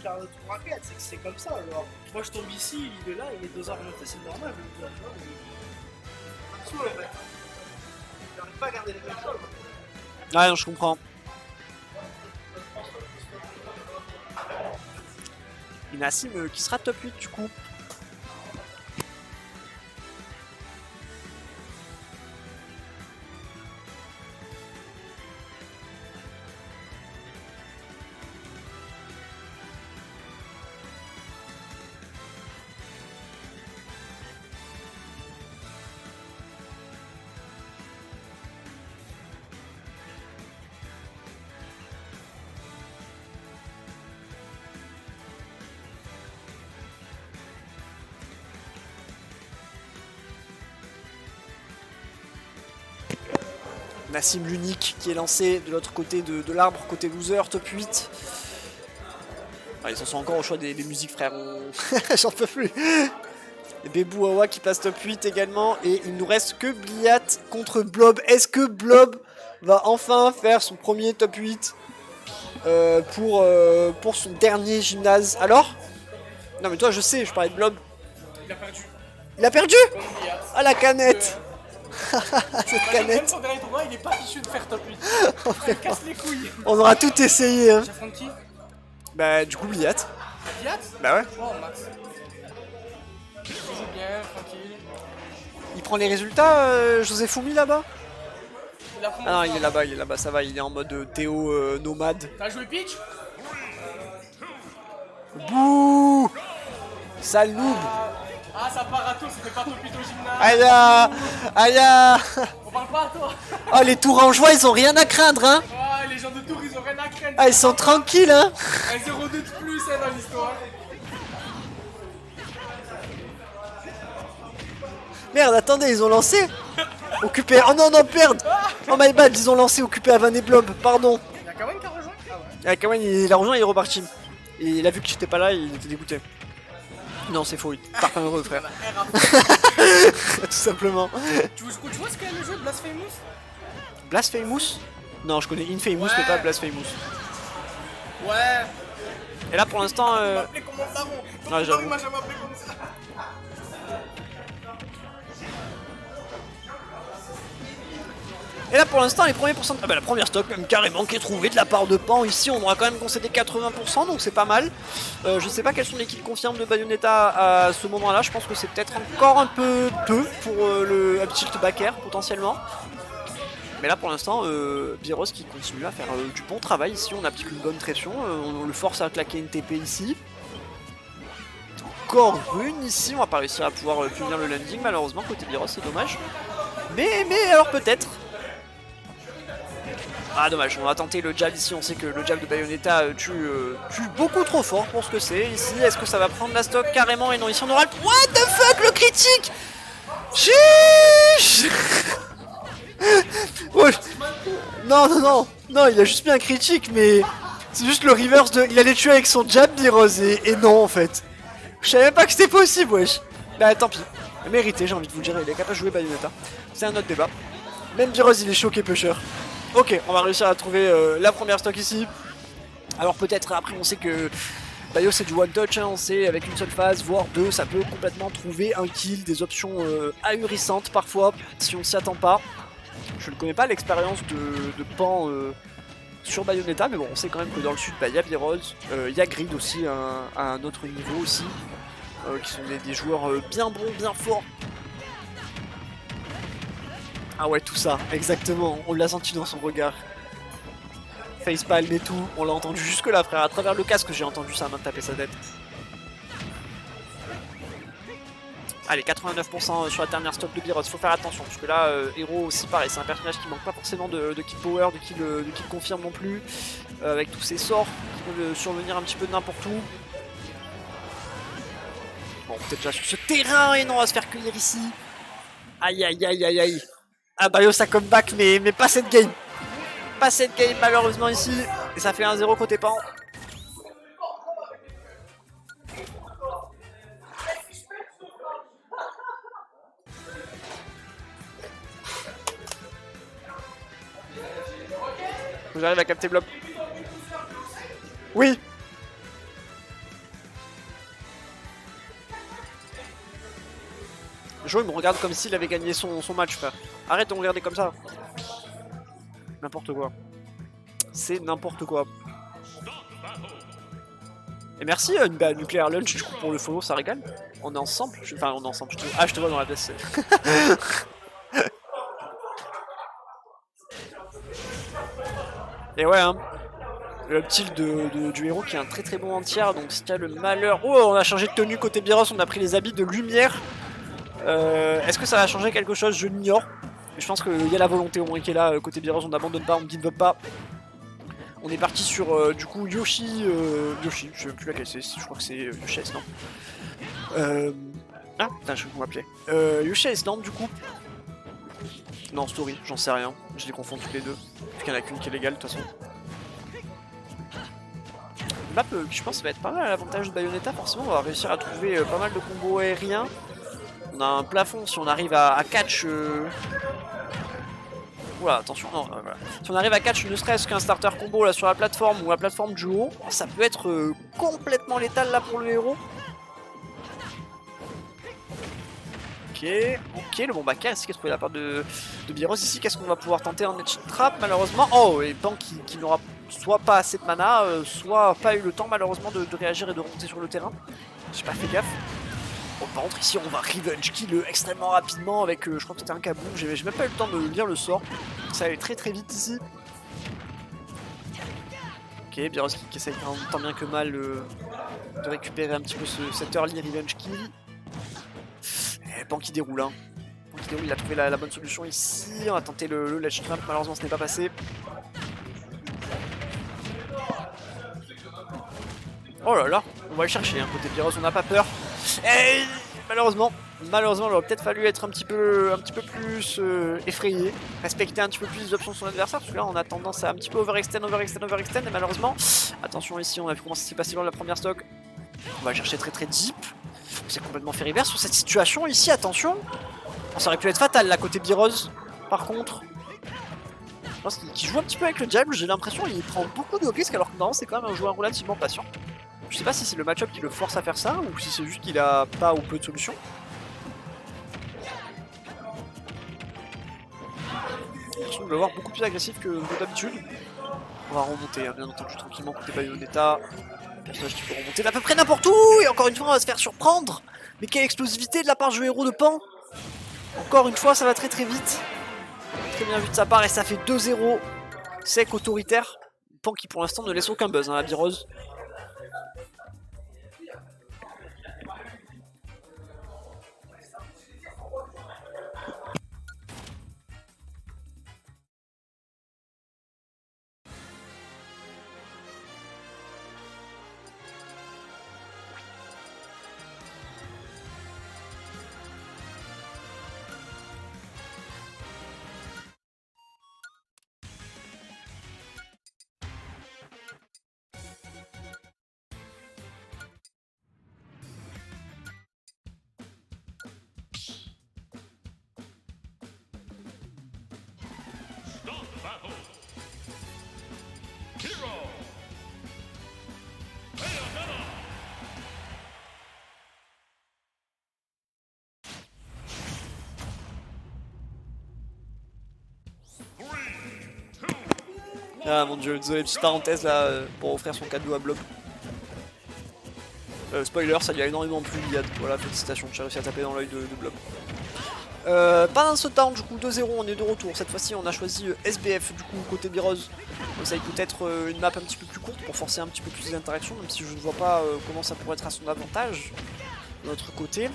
faire le tour à 4, c'est que c'est comme ça. Alors, moi je tombe ici, il est là, il est 2 heures remonté, c'est normal. Sous en fait. J'arrive pas à garder les mêmes choses. Ouais, non, je comprends. Et Nassim qui sera top 8 du coup. Nassim l'unique qui est lancé de l'autre côté de l'arbre, côté loser, top 8. Ah, ils en sont encore au choix des musiques, frère. J'en peux plus. Et Bebou Awa qui passe top 8 également. Et il nous reste que Bliat contre Blob. Est-ce que Blob va enfin faire son premier top 8 pour son dernier gymnase? Alors? Non mais toi je sais, je parlais de Blob. Il a perdu. Il a perdu? Ah la canette. Cette Même canette. son dernier tournoi, il est pas fichu de faire top 8. Il casse les couilles. On aura tout essayé. Hein. J'affronte qui? Bah du coup Bliat. Fiat? Bah ouais. Oh, Max. Il joue bien, tranquille. Il prend les résultats, José Foumi là-bas? Il a pris mon Ah non, frère. il est là-bas, ça va, il est en mode Théo nomade. T'as joué pitch? Bouh! Sale noob! Ah, ça part à tout, c'était pas top 8 au gymnase. Aïe! Aïe! On parle pas à toi. Oh, les Tourangeois, ils ont rien à craindre, hein! Ah, les gens de Tours, ils ont rien à craindre. Ah, ils sont tranquilles, hein! Un 0-2 de plus hein, dans l'histoire. Merde, attendez, ils ont lancé! Occupé. Oh non, non, perdre! Oh my bad, ils ont lancé occupé à Van et Blob, pardon! Il y a Kawan qui a rejoint? Ah ouais. Ah, Kawan, il a rejoint, il est reparti. Et il a vu que j'étais pas là, il était dégoûté. Non, c'est faux, il part pas heureux, frère. Tout simplement. Tu vois ce qu'est le jeu de Blasphemous? Blasphemous? Non, je connais Infamous, Ouais. mais pas Blasphemous. Ouais. Et là, pour l'instant. Il m'a appelé comme mon daron. Ouais, Ton j'avoue. il m'a jamais appelé comme ça. Et là pour l'instant les premiers pourcents... Ah bah la première stock même carrément qui est trouvée de la part de Pan. Ici on aura quand même concédé 80% donc c'est pas mal. Je sais pas quels sont les kills confirmes de Bayonetta à ce moment là. Je pense que c'est peut-être encore un peu peu pour le up tilt back air potentiellement. Mais là pour l'instant Biros qui continue à faire du bon travail ici. On applique une bonne pression, on le force à claquer une TP ici. Encore une ici, on va pas réussir à pouvoir punir le landing malheureusement côté Biros, c'est dommage. Mais alors peut-être. Ah dommage, on va tenter le jab ici, on sait que le jab de Bayonetta tue beaucoup trop fort pour ce que c'est. Ici, est-ce que ça va prendre la stock carrément? Et non, ici on aura le... What the fuck, le critique? Chiche. Oh, non, non, non, non, il a juste mis un critique, mais c'est juste le reverse de... Il allait tuer avec son jab, Biros, et non en fait. Je savais même pas que c'était possible, wesh. Bah tant pis, mérité, j'ai envie de vous le dire, il est capable de jouer Bayonetta. C'est un autre débat. Même Biros, il est choqué, pusher. Ok, on va réussir à trouver la première stock ici. Alors peut-être après on sait que Bayo c'est du one touch, hein, on sait avec une seule phase, voire deux, ça peut complètement trouver un kill, des options ahurissantes parfois, si on s'y attend pas. Je ne connais pas l'expérience de Pan sur Bayonetta, mais bon on sait quand même que dans le sud, il y a Biros, il y a Grid aussi à un autre niveau aussi, qui sont des joueurs bien bons, bien forts. Ah ouais, tout ça, exactement, on l'a senti dans son regard. Facepalm et tout, on l'a entendu jusque là frère, à travers le casque j'ai entendu sa main taper sa tête. Allez, 89% sur la dernière stop de Biros, faut faire attention, parce que là, Hero aussi pareil, c'est un personnage qui manque pas forcément de kill power, de kill confirm non plus, avec tous ses sorts qui peuvent survenir un petit peu de n'importe où. Bon, peut-être déjà sur ce terrain, et non, on va se faire cueillir ici. Aïe aïe aïe aïe aïe. Ah Bayo ça comeback mais pas cette game. Pas cette game malheureusement ici. Et ça fait 1-0 côté Pan. J'arrive à capter Blob. Oui. Jo il me regarde comme s'il avait gagné son match, frère. Arrête de me regarder comme ça. N'importe quoi. C'est n'importe quoi. Et merci Nuclear Lunch du coup pour le follow, ça régale. On est ensemble. Enfin on est ensemble. Ah je te vois dans la pièce. Et ouais hein. Le petit du héros qui est un très très bon entier, donc s'il y a le malheur... Oh, on a changé de tenue côté Byros, on a pris les habits de lumière. Est-ce que ça va changer quelque chose? Je l'ignore. Mais je pense qu'il y a la volonté au moins qui est là, côté Byros, on n'abandonne pas, on ne give up pas. On est parti sur du coup Yoshi... Yoshi, je sais plus laquelle c'est, je crois que c'est Yoshi Island. Ah, putain, je sais comment m'appeler. Yoshi Island du coup. Non, Story, j'en sais rien, je les confonds toutes les deux. Vu qu'il n'y en a qu'une qui est légale de toute façon. Map je pense va être pas mal à l'avantage de Bayonetta, forcément on va réussir à trouver pas mal de combos aériens. On a un plafond si on arrive à catch... Oula attention, non, voilà. Si on arrive à catch ne serait-ce qu'un starter combo là sur la plateforme ou la plateforme du haut, ça peut être complètement létal là pour le héros. Ok, le bon backer ici qui a trouvé la part de Byros ici, qu'est-ce qu'on va pouvoir tenter en edge trap malheureusement. Oh, et Pan qui n'aura soit pas assez de mana, soit pas eu le temps malheureusement de réagir et de remonter sur le terrain. J'ai pas fait gaffe. Bon, par contre ici on va revenge kill extrêmement rapidement avec, je crois que c'était un kaboom, j'ai même pas eu le temps de lire le sort. Ça allait très très vite ici. Ok, Byros qui essaye tant bien que mal de récupérer un petit peu cet early revenge kill. Pan qui déroule, hein. Pan qui déroule, il a trouvé la bonne solution ici. On va tenter le ledge trap, malheureusement ce n'est pas passé. Oh là là, on va le chercher, hein. Côté Byros, on n'a pas peur. Et malheureusement, il aurait peut-être fallu être un petit peu plus effrayé, respecter un petit peu plus les options de son adversaire, parce que là on a tendance à un petit peu overextend, et malheureusement, attention ici, on a vu comment ça s'est passé lors de la première stock. On va le chercher très très deep. On s'est complètement fait reverse sur cette situation ici, attention. Ça aurait pu être fatal là côté Byros. Par contre, je pense qu'il joue un petit peu avec le jab, j'ai l'impression qu'il prend beaucoup de risques alors que normalement c'est quand même un joueur relativement patient. Je sais pas si c'est le match-up qui le force à faire ça ou si c'est juste qu'il a pas ou peu de solutions. Je trouve le voir beaucoup plus agressif que d'habitude. On va remonter, hein, bien entendu, tranquillement côté Bayonetta. Personnage qui peut remonter d'à peu près n'importe où, et encore une fois on va se faire surprendre. Mais quelle explosivité de la part du héros de Pan. Encore une fois ça va très très vite. Très bien vu de sa part et ça fait 2-0. Sec, autoritaire. Pan qui pour l'instant ne laisse aucun buzz, hein, la Byros. Ah mon dieu, désolé, petite parenthèse là pour offrir son cadeau à Blob. Spoiler, ça lui a énormément plu, Liad. Voilà, félicitations, j'ai réussi à taper dans l'œil de Blob. Pendant ce temps, du coup 2-0, on est de retour. Cette fois-ci, on a choisi SBF, du coup côté Byros. Ça va peut-être une map un petit peu plus courte pour forcer un petit peu plus les interactions, même si je ne vois pas comment ça pourrait être à son avantage. De notre côté,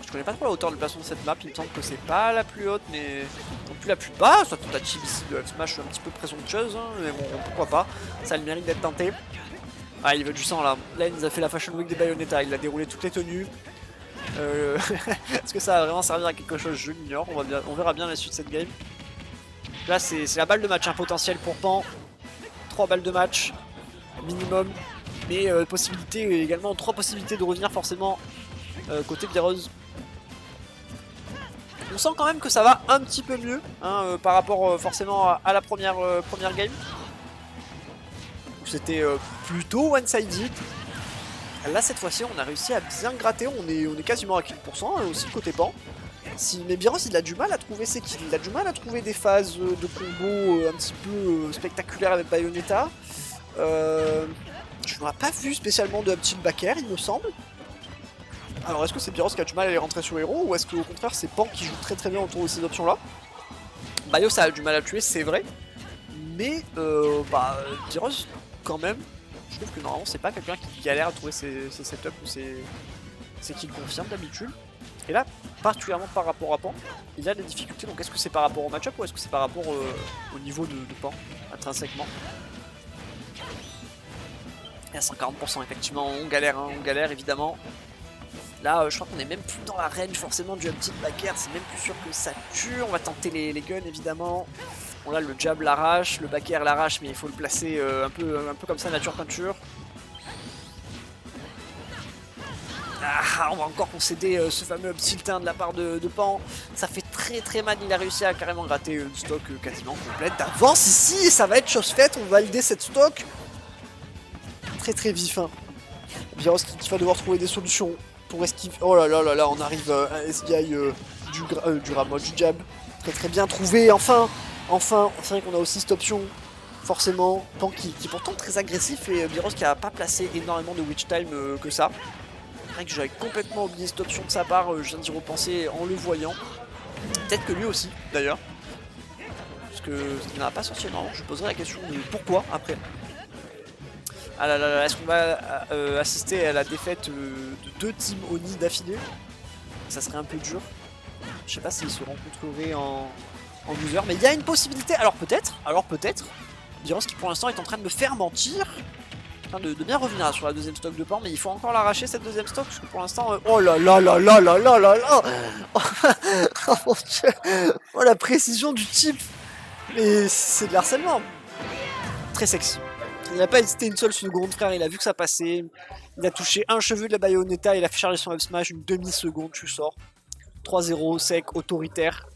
je connais pas trop la hauteur de placement de cette map, il me semble que c'est pas la plus haute, mais non plus la plus basse. Sa tentative ici de F-Smash un petit peu présomptueuse, hein, mais bon, pourquoi pas, ça a le mérite d'être tenté. Ah, il veut du sang là. Là, il nous a fait la Fashion Week des Bayonetta, il a déroulé toutes les tenues. Est-ce que ça va vraiment servir à quelque chose? Je l'ignore, on verra bien la suite de cette game. Là, c'est la balle de match, un potentiel pour Pan. 3 balles de match, minimum. Mais possibilité également, 3 possibilités de revenir forcément côté Byros. On sent quand même que ça va un petit peu mieux hein, par rapport forcément à la première game. C'était plutôt one-sided. Là cette fois-ci on a réussi à bien gratter, on est quasiment à 15% hein, aussi côté pan. Mais Byros il a du mal à trouver ses kills, il a du mal à trouver des phases de combo un petit peu spectaculaires avec Bayonetta. Je n'aurais pas vu spécialement de up-tilt back air il me semble. Alors est-ce que c'est Byros qui a du mal à les rentrer sur héros ou est-ce qu'au contraire c'est Pan qui joue très bien autour de ces options là? Bayo ça a du mal à tuer c'est vrai, mais Byros quand même, je trouve que normalement c'est pas quelqu'un qui galère à trouver ses setups ou c'est qu'il confirme d'habitude. Et là, particulièrement par rapport à Pan, il y a des difficultés, donc est-ce que c'est par rapport au match-up ou est-ce que c'est par rapport au niveau de Pan, intrinsèquement? Et à 140% effectivement, on galère évidemment. Là, je crois qu'on est même plus dans la range forcément du up-tilt back air, c'est même plus sûr que ça tue. On va tenter les guns évidemment. Bon là, le jab l'arrache, le back air l'arrache, mais il faut le placer un peu comme ça, nature peinture. Ah, on va encore concéder ce fameux up-tilt de la part de Pan. Ça fait très mal, il a réussi à carrément gratter une stock quasiment complète d'avance ici. Et ça va être chose faite, on va valider cette stock. Très vif. Hein. Byros qui va devoir trouver des solutions. Pour esquiver. Oh là là, on arrive à un SDI du Ramon, du jab. Très bien trouvé, enfin, c'est vrai qu'on a aussi cette option, forcément. Pan qui est pourtant très agressif et Byros qui a pas placé énormément de witch time que ça. C'est vrai que j'avais complètement oublié cette option de sa part, je viens d'y repenser en le voyant. Peut-être que lui aussi, d'ailleurs. Parce que il n'a pas sorti énormément, je poserai la question de pourquoi après. Ah là là, est-ce qu'on va assister à la défaite de 2 teams Oni d'affilée? Ça serait un peu dur. Je sais pas s'ils se rencontreraient en loser, mais il y a une possibilité. Alors peut-être. Byros qui pour l'instant est en train de me faire mentir. En train de bien revenir sur la deuxième stock de Pan, mais il faut encore l'arracher cette deuxième stock, parce que pour l'instant... Oh là là oh mon dieu. Oh la précision du type. Mais c'est de l'harcèlement. Très sexy. Il n'a pas hésité une seule seconde, frère, il a vu que ça passait. Il a touché un cheveu de la Bayonetta, il a fait charger son up smash une demi-seconde, tu sors. 3-0, sec, autoritaire.